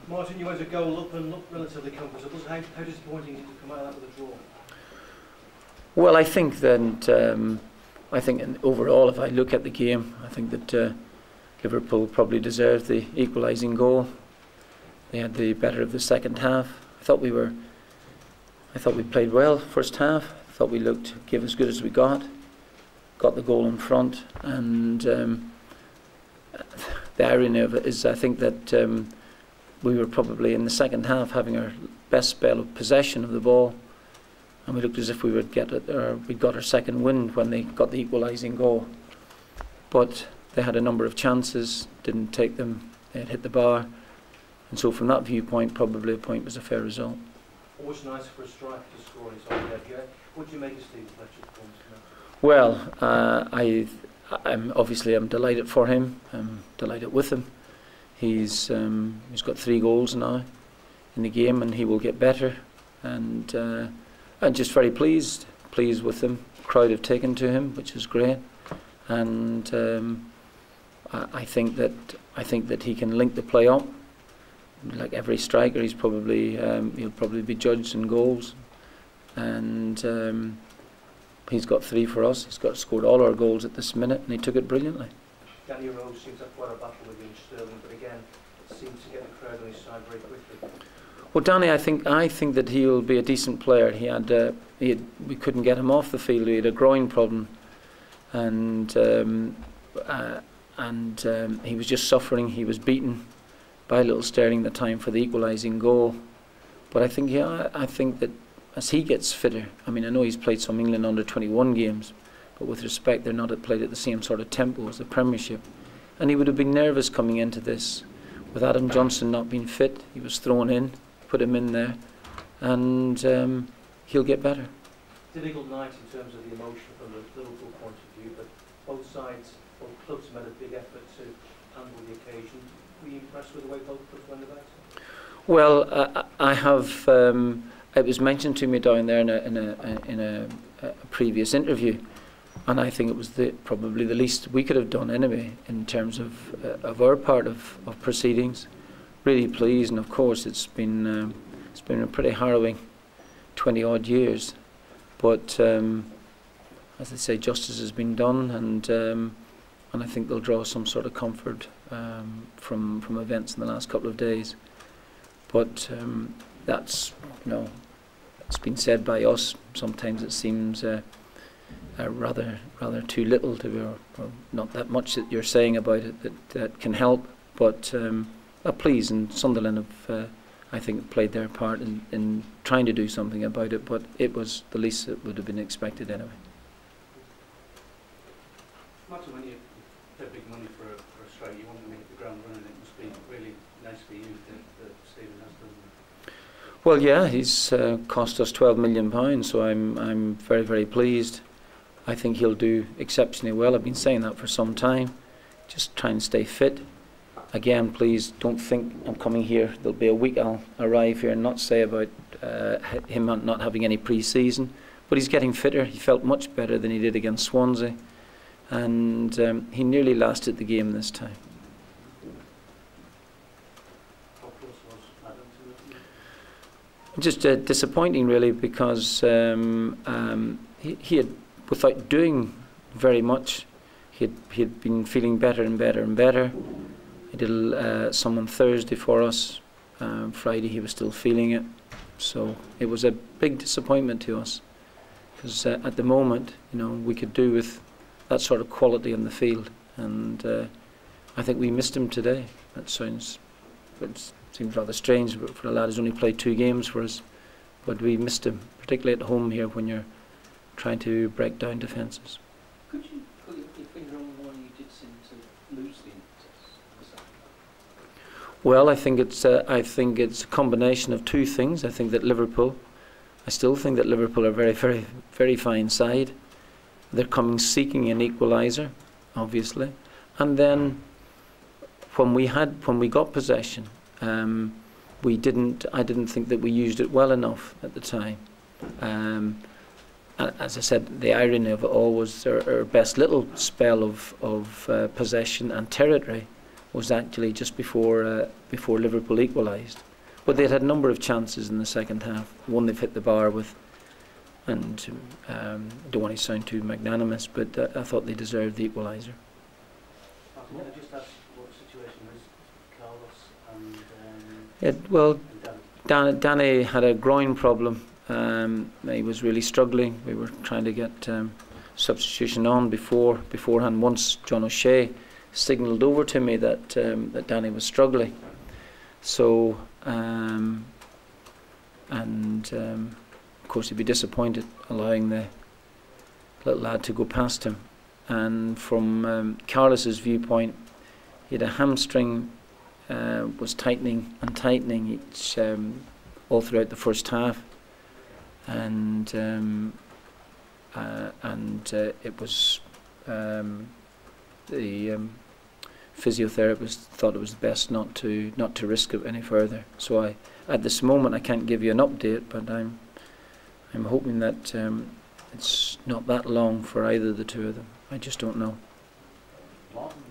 Martin, you went a goal up and looked relatively comfortable. How disappointing did you come out of that with a draw? Well, I think that overall, if I look at the game, I think that Liverpool probably deserved the equalising goal. They had the better of the second half. I thought we played well first half. I thought we gave as good as we got the goal in front, and the irony of it is I think that we were probably in the second half having our best spell of possession of the ball, and we looked as if we would get it, or we got our second win when they got the equalising goal. But they had a number of chances, didn't take them, they had hit the bar, and so from that viewpoint probably a point was a fair result. Always nice for a striker to score inside the area. What do you make of Steven Fletcher's performance tonight? Well, I'm delighted for him. I'm delighted with him. He's got 3 goals now in the game, and he will get better. And I'm just very pleased with him. The crowd have taken to him, which is great. And I think that he can link the play up. Like every striker, he'll probably be judged in goals, and he's got 3 for us. He's scored all our goals at this minute, and he took it brilliantly. Danny Rose seems to have quite a battle against Sterling, but again, seems to get the crowd on his side very quickly. Well, Danny, I think that he'll be a decent player. We couldn't get him off the field. He had a groin problem, and he was just suffering. He was beaten by Little Sterling the time for the equalising goal. But I think that as he gets fitter, I mean, I know he's played some England under-21 games, but with respect, they're not played at the same sort of tempo as the Premiership. And he would have been nervous coming into this. With Adam Johnson not being fit, he was thrown in, put him in there, and he'll get better. Difficult night in terms of the emotion from the Liverpool point of view, but both sides, both clubs made a big effort to handle the occasion. Were you impressed with the way both clubs went about it? Well, I have. It was mentioned to me down there in a previous interview, and I think it was probably the least we could have done anyway in terms of our part of proceedings. Really pleased, and of course it's been a pretty harrowing 20-odd years, but as I say, justice has been done, and I think they'll draw some sort of comfort from events in the last couple of days. But that's, it's been said by us. Sometimes it seems rather too little or not that much that you're saying about it that can help. But please, and Sunderland have, I think, played their part in trying to do something about it. But it was the least that would have been expected anyway. Martin, when you pay big money for a strike, you want to make the ground running. It must be really nice for you that Steven has done that. Well, yeah, he's cost us £12 million, so I'm very, very pleased. I think he'll do exceptionally well. I've been saying that for some time. Just try and stay fit. Again, please don't think I'm coming here. There'll be a week I'll arrive here and not say about him not having any pre-season. But he's getting fitter. He felt much better than he did against Swansea. And he nearly lasted the game this time. Just disappointing, really, because he had, without doing very much, he had been feeling better and better and better. He did some on Thursday for us. Friday he was still feeling it, so it was a big disappointment to us, because at the moment, we could do with that sort of quality on the field, and I think we missed him today. It seems rather strange for a lad who's only played 2 games for us, but we missed him, particularly at home here when you're trying to break down defences. Could you put your finger on why you did seem to lose the impetus? Well, I think it's a combination of 2 things. I still think that Liverpool are a very, very, very fine side. They're coming seeking an equaliser, obviously, and then when we got possession, I didn't think that we used it well enough at the time. As I said, the irony of it all was our best little spell of possession and territory was actually just before Liverpool equalised. But they'd had a number of chances in the second half. One they've hit the bar with, and don't want to sound too magnanimous, but I thought they deserved the equaliser. Can I just ask what the situation was Carlos and Well, Dan? Danny had a groin problem. He was really struggling. We were trying to get substitution on beforehand. Once John O'Shea signalled over to me that that Danny was struggling. So, of course, he'd be disappointed allowing the little lad to go past him. And from Carlos's viewpoint, he had a hamstring, was tightening and tightening each all throughout the first half, and it was the physiotherapist thought it was best not to risk it any further. So at this moment I can't give you an update, but I'm hoping that it's not that long for either of the two of them. I just don't know. Martin?